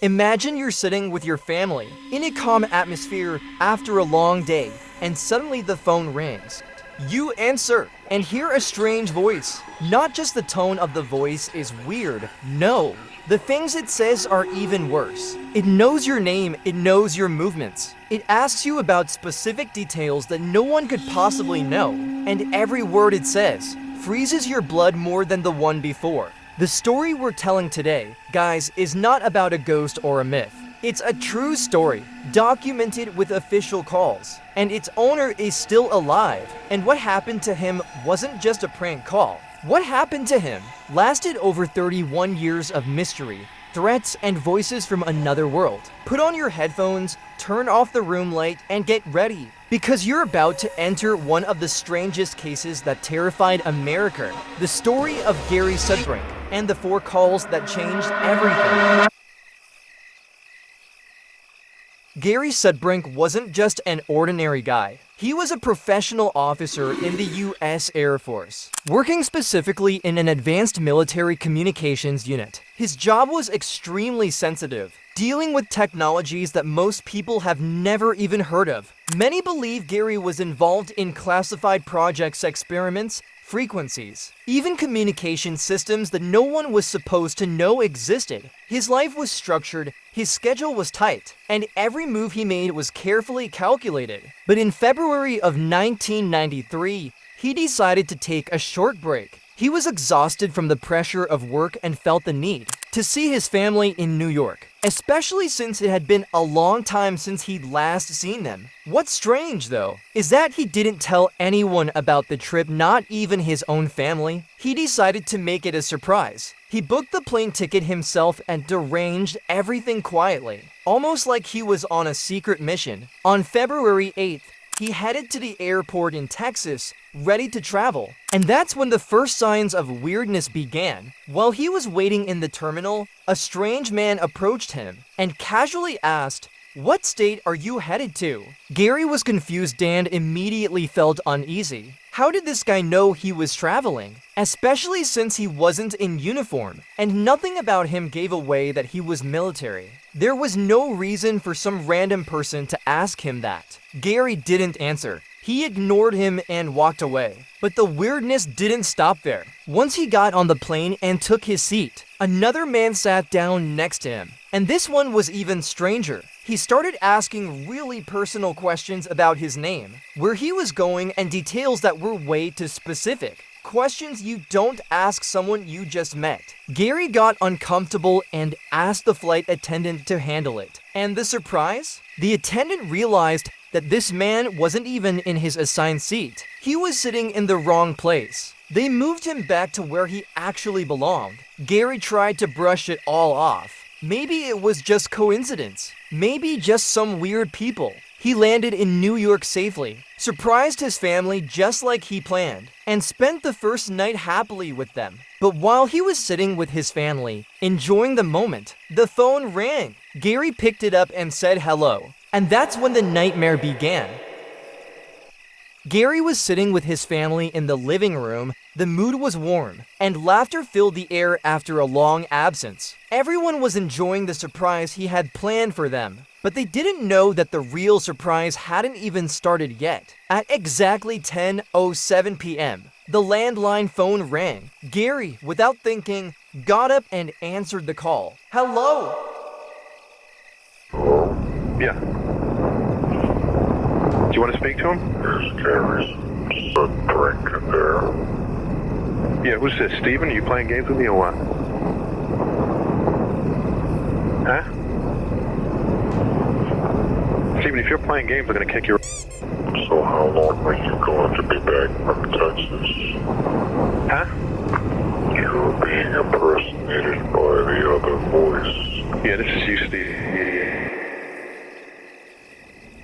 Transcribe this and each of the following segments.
Imagine you're sitting with your family in a calm atmosphere after a long day, and suddenly the phone rings. You answer and hear a strange voice. Not just the tone of the voice is weird, no. The things it says are even worse. It knows your name, it knows your movements. It asks you about specific details that no one could possibly know. And every word it says freezes your blood more than the one before. The story we're telling today, guys, is not about a ghost or a myth. It's a true story, documented with official calls. And its owner is still alive. And what happened to him wasn't just a prank call. What happened to him lasted over 31 years of mystery, threats, and voices from another world. Put on your headphones, turn off the room light, and get ready. Because you're about to enter one of the strangest cases that terrified America. The story of Gary Sudbrink and the 4 calls that changed everything. Gary Sudbrink wasn't just an ordinary guy. He was a professional officer in the U.S. Air Force, working specifically in an advanced military communications unit. His job was extremely sensitive, dealing with technologies that most people have never even heard of. Many believe Gary was involved in classified projects, experiments, frequencies, even communication systems that no one was supposed to know existed. His life was structured, his schedule was tight, and every move he made was carefully calculated. But in February of 1993, he decided to take a short break. He was exhausted from the pressure of work and felt the need to see his family in New York, especially since it had been a long time since he'd last seen them. What's strange, though, is that he didn't tell anyone about the trip, not even his own family. He decided to make it a surprise. He booked the plane ticket himself and arranged everything quietly, almost like he was on a secret mission. On February 8th, he headed to the airport in Texas, ready to travel. And that's when the first signs of weirdness began. While he was waiting in the terminal, a strange man approached him and casually asked, "What state are you headed to?" Gary was confused and immediately felt uneasy. How did this guy know he was traveling? Especially since he wasn't in uniform, and nothing about him gave away that he was military. There was no reason for some random person to ask him that. Gary didn't answer. He ignored him and walked away. But the weirdness didn't stop there. Once he got on the plane and took his seat, another man sat down next to him. And this one was even stranger. He started asking really personal questions about his name, where he was going, and details that were way too specific. Questions you don't ask someone you just met. Gary got uncomfortable and asked the flight attendant to handle it. And the surprise? The attendant realized that this man wasn't even in his assigned seat. He was sitting in the wrong place. They moved him back to where he actually belonged. Gary tried to brush it all off. Maybe it was just coincidence. Maybe just some weird people. He landed in New York safely, surprised his family just like he planned, and spent the first night happily with them. But while he was sitting with his family, enjoying the moment, the phone rang. Gary picked it up and said hello. And that's when the nightmare began. Gary was sitting with his family in the living room. The mood was warm, and laughter filled the air after a long absence. Everyone was enjoying the surprise he had planned for them, but they didn't know that the real surprise hadn't even started yet. At exactly 10:07 p.m., the landline phone rang. Gary, without thinking, got up and answered the call. "Hello?" Yeah. Do you want to speak to him? There's Gary Sudbrink in there. Yeah, who's this, Steven? Are you playing games with me or what? Huh? Steven, if you're playing games, I'm going to kick your... So how long are you going to be back from Texas? Huh? You're being impersonated by the other voice. Yeah, this is you, Steve.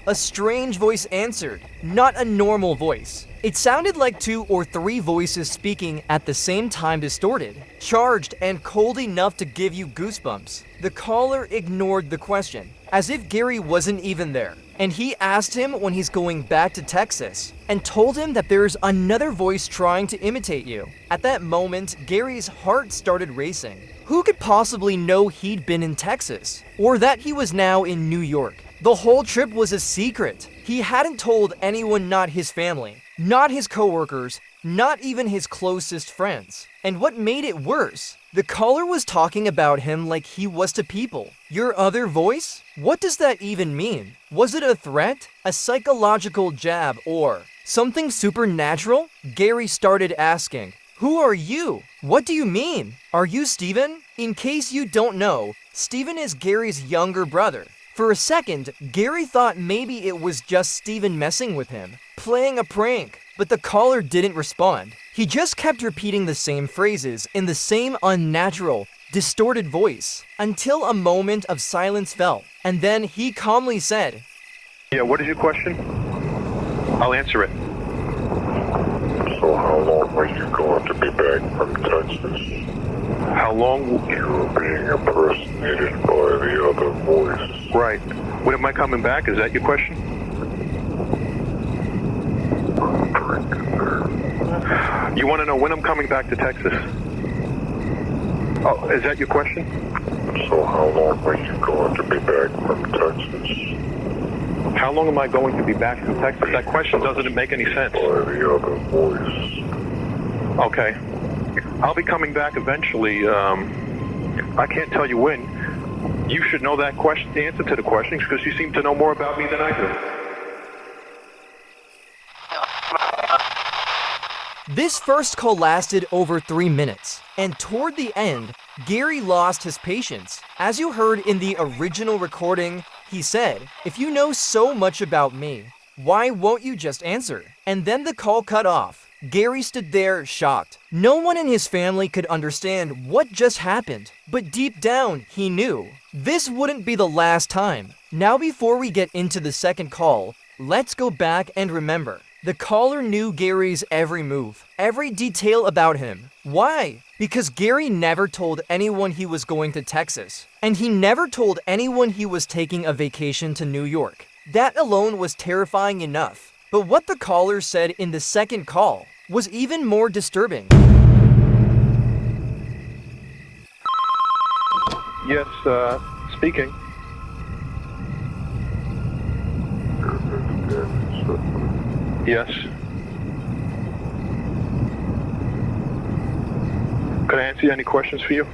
A strange voice answered, not a normal voice. It sounded like 2 or 3 voices speaking at the same time, distorted, charged, and cold enough to give you goosebumps. The caller ignored the question, as if Gary wasn't even there, and he asked him when he's going back to Texas and told him that there's another voice trying to imitate you. At that moment, Gary's heart started racing. Who could possibly know he'd been in Texas, or that he was now in New York? The whole trip was a secret. He hadn't told anyone, not his family, not his coworkers, not even his closest friends. And what made it worse, the caller was talking about him like he was to people. Your other voice? What does that even mean? Was it a threat, a psychological jab, or something supernatural? Gary started asking, "Who are you? What do you mean? Are you Steven?" In case you don't know, Steven is Gary's younger brother. For a second, Gary thought maybe it was just Steven messing with him, playing a prank, but the caller didn't respond. He just kept repeating the same phrases in the same unnatural, distorted voice, until a moment of silence fell, and then he calmly said, Yeah, what is your question? I'll answer it. So how long were you going to be back from Texas? How long? You were being impersonated by the other voice. Right. When am I coming back? Is that your question? I'm drinking there. You want to know when I'm coming back to Texas? Oh, is that your question? So how long were you going to be back from Texas? How long am I going to be back from Texas? That question doesn't make any sense. By the other voice. Okay. I'll be coming back eventually. I can't tell you when. You should know that question, the answer to the questions, because you seem to know more about me than I do. This first call lasted over 3 minutes, and toward the end, Gary lost his patience. As you heard in the original recording, he said, "If you know so much about me, why won't you just answer?" And then the call cut off. Gary stood there shocked. No one in his family could understand what just happened, but deep down, he knew this wouldn't be the last time. Now, before we get into the second call, let's go back and remember. The caller knew Gary's every move, every detail about him. Why? Because Gary never told anyone he was going to Texas, and he never told anyone he was taking a vacation to New York. That alone was terrifying enough. But what the caller said in the second call was even more disturbing. Yes, speaking. Yes. Could I answer any questions for you?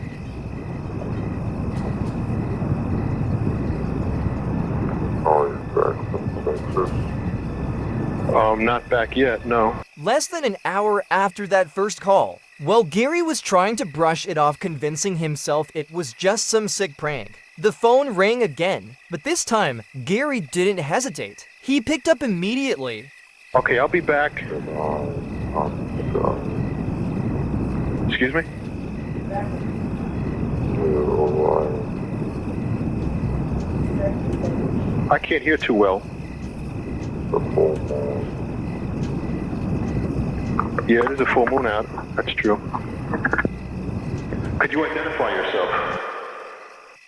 Are you back from Texas? Not back yet, no. Less than an hour after that first call, while Gary was trying to brush it off, convincing himself it was just some sick prank, the phone rang again, but this time, Gary didn't hesitate. He picked up immediately. Okay, I'll be back. Excuse me? I can't hear too well. Yeah, there's a full moon out. That's true. Could you identify yourself?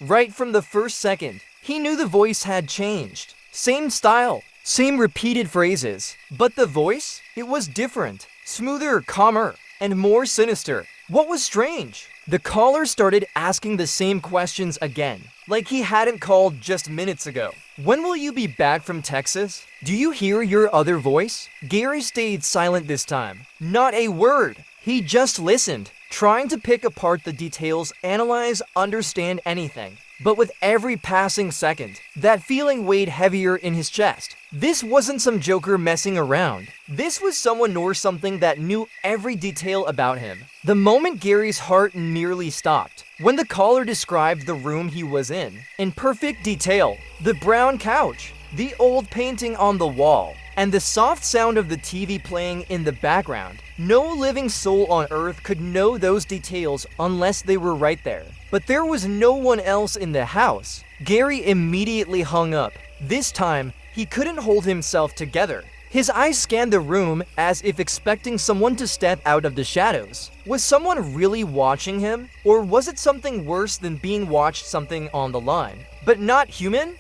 Right from the first second, he knew the voice had changed. Same style, same repeated phrases, but the voice, it was different, smoother, calmer, and more sinister. What was strange? The caller started asking the same questions again, like he hadn't called just minutes ago. When will you be back from Texas? Do you hear your other voice? Gary stayed silent this time. Not a word. He just listened, trying to pick apart the details, analyze, understand anything. But with every passing second, that feeling weighed heavier in his chest. This wasn't some joker messing around. This was someone or something that knew every detail about him. The moment Gary's heart nearly stopped, when the caller described the room he was in perfect detail. The brown couch, the old painting on the wall, and the soft sound of the TV playing in the background. No living soul on earth could know those details unless they were right there. But there was no one else in the house. Gary immediately hung up. This time, he couldn't hold himself together. His eyes scanned the room as if expecting someone to step out of the shadows. Was someone really watching him? Or was it something worse than being watched, something on the line, but not human?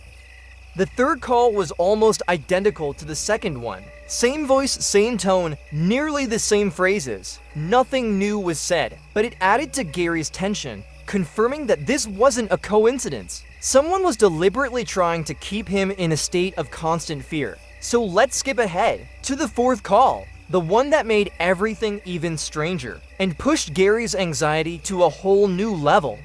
The third call was almost identical to the second one. Same voice, same tone, nearly the same phrases. Nothing new was said, but it added to Gary's tension, confirming that this wasn't a coincidence. Someone was deliberately trying to keep him in a state of constant fear. So let's skip ahead to the fourth call, the one that made everything even stranger and pushed Gary's anxiety to a whole new level.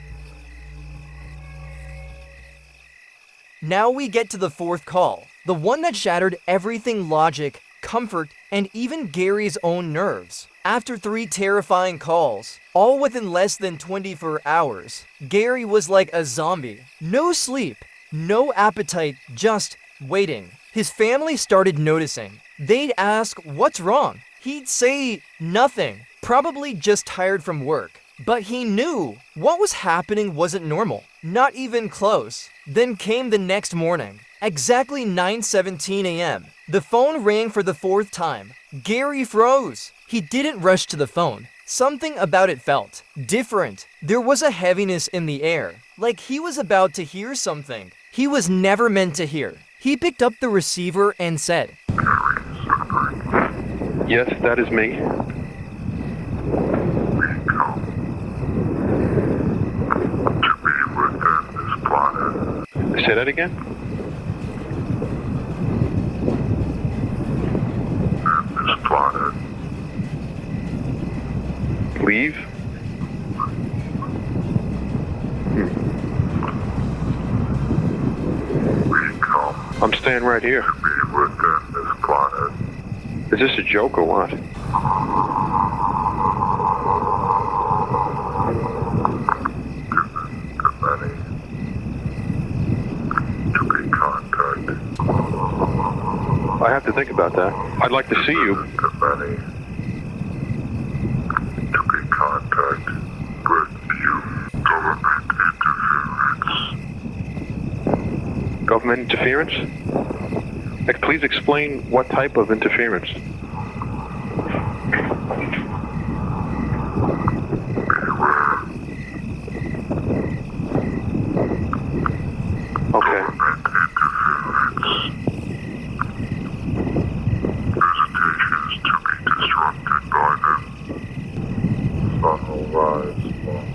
Now we get to the fourth call, the one that shattered everything logic, comfort, and even Gary's own nerves. After 3 terrifying calls, all within less than 24 hours, Gary was like a zombie. No sleep, no appetite, just waiting. His family started noticing. They'd ask, "What's wrong?" He'd say, "Nothing, probably just tired from work." But he knew what was happening wasn't normal, not even close. Then came the next morning, exactly 9:17 a.m. The phone rang for the 4th time. Gary froze. He didn't rush to the phone. Something about it felt different. There was a heaviness in the air, like he was about to hear something he was never meant to hear. He picked up the receiver and said, Gary Sudbrink. Yes, that is me. We come to be within this planet. Say that again? And this planet. Leave? We come I'm staying right here. to be within this planet. Is this a joke or what? To many. To be contacted. I have to think about that. I'd like to see you. To many. To be contacted with you. Government interference. Government interference? Please explain what type of interference. Okay. Government interference. Visitations to be disrupted by them. Sun will rise from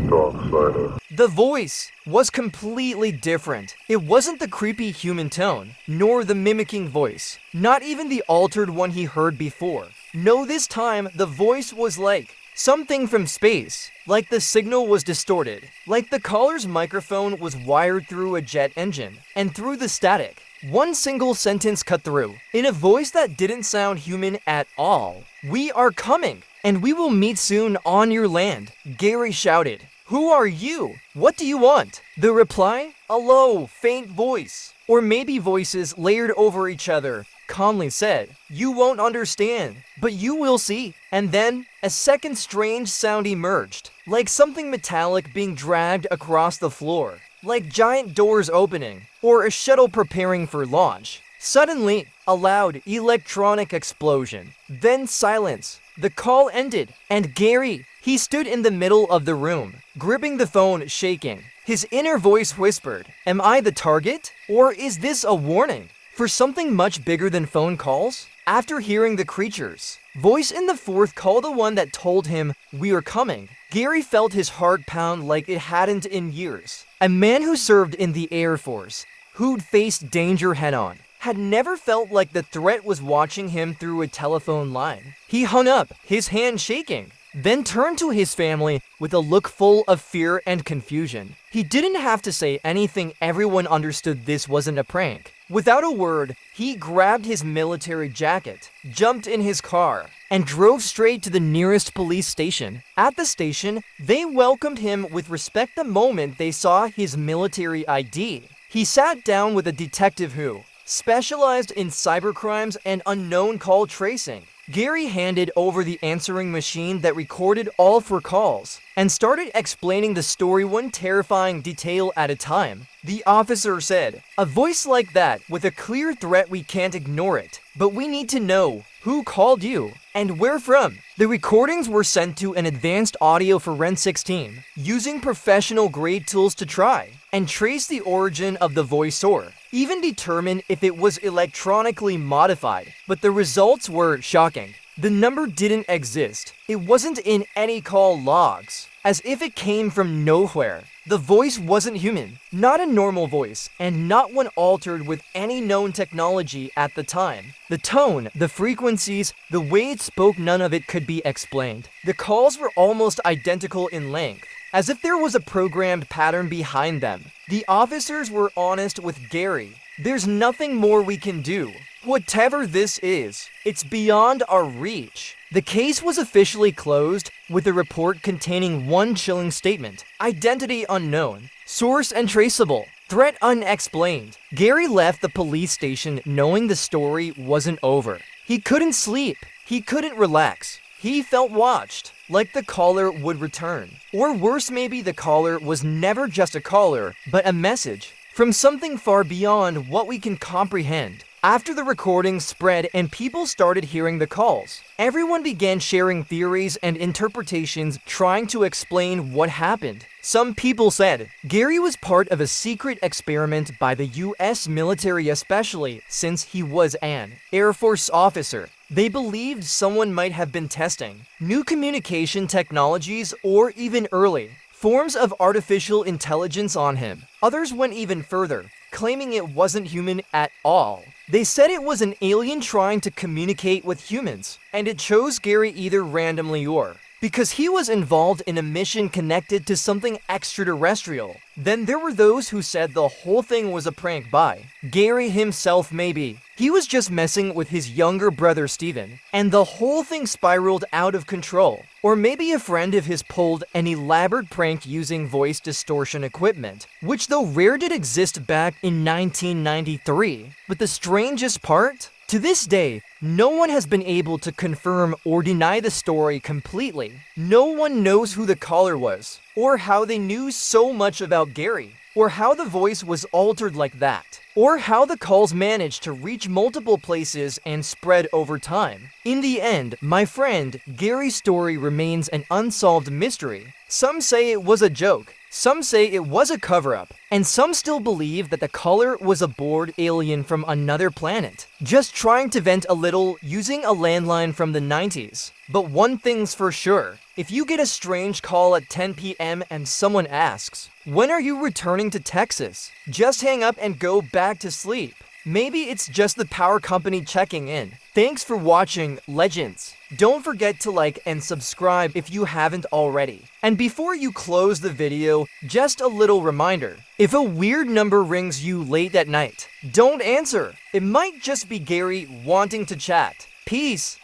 dark side of. The voice was completely different. It wasn't the creepy human tone, nor the mimicking voice, not even the altered one he heard before. No, this time the voice was like something from space, like the signal was distorted, like the caller's microphone was wired through a jet engine, and through the static, one single sentence cut through, in a voice that didn't sound human at all. "We are coming, and we will meet soon on your land," Gary shouted. "Who are you? What do you want?" The reply? A low, faint voice, or maybe voices layered over each other, calmly said, "You won't understand, but you will see." And then, a second strange sound emerged, like something metallic being dragged across the floor, like giant doors opening, or a shuttle preparing for launch. Suddenly, a loud electronic explosion, then silence. The call ended, and Gary, he stood in the middle of the room, gripping the phone, shaking. His inner voice whispered, "Am I the target? Or is this a warning for something much bigger than phone calls?" After hearing the creature's voice in the 4th call, the one that told him, "We are coming," Gary felt his heart pound like it hadn't in years. A man who served in the Air Force, who'd faced danger head-on, had never felt like the threat was watching him through a telephone line. He hung up, his hand shaking, then turned to his family with a look full of fear and confusion. He didn't have to say anything. Everyone understood this wasn't a prank. Without a word, he grabbed his military jacket, jumped in his car, and drove straight to the nearest police station. At the station, they welcomed him with respect the moment they saw his military ID. He sat down with a detective who specialized in cybercrimes and unknown call tracing. Gary handed over the answering machine that recorded all 4 calls. and started explaining the story one terrifying detail at a time. The officer said, "A voice like that with a clear threat, we can't ignore it. But we need to know who called you and where from." The recordings were sent to an advanced audio forensics team using professional grade tools to try and trace the origin of the voiceover, even determine if it was electronically modified. But the results were shocking. The number didn't exist. It wasn't in any call logs, as if it came from nowhere. The voice wasn't human, not a normal voice, and not one altered with any known technology at the time. The tone, the frequencies, the way it spoke, none of it could be explained. The calls were almost identical in length, as if there was a programmed pattern behind them. The officers were honest with Gary. "There's nothing more we can do. Whatever this is, it's beyond our reach." The case was officially closed with a report containing one chilling statement: identity unknown, source untraceable, threat unexplained. Gary left the police station knowing the story wasn't over. He couldn't sleep. He couldn't relax. He felt watched, like the caller would return. Or worse, maybe the caller was never just a caller, but a message from something far beyond what we can comprehend. After the recordings spread and people started hearing the calls, everyone began sharing theories and interpretations trying to explain what happened. Some people said Gary was part of a secret experiment by the US military, especially since he was an Air Force officer. They believed someone might have been testing new communication technologies or even early forms of artificial intelligence on him. Others went even further, claiming it wasn't human at all. They said it was an alien trying to communicate with humans, and it chose Gary either randomly or because he was involved in a mission connected to something extraterrestrial. Then there were those who said the whole thing was a prank by Gary himself. Maybe he was just messing with his younger brother Steven, and the whole thing spiraled out of control. Or maybe a friend of his pulled an elaborate prank using voice distortion equipment, which though rare did exist back in 1993. But the strangest part? To this day, no one has been able to confirm or deny the story completely. No one knows who the caller was, or how they knew so much about Gary, or how the voice was altered like that, or how the calls managed to reach multiple places and spread over time. In the end, my friend, Gary's story remains an unsolved mystery. Some say it was a joke, some say it was a cover-up, and some still believe that the caller was a bored alien from another planet, just trying to vent a little using a landline from the 90s. But one thing's for sure, if you get a strange call at 10 p.m. and someone asks, "When are you returning to Texas?" just hang up and go back to sleep. Maybe it's just the power company checking in. Thanks for watching, legends. Don't forget to like and subscribe if you haven't already. And before you close the video, just a little reminder. If a weird number rings you late at night, don't answer. It might just be Gary wanting to chat. Peace.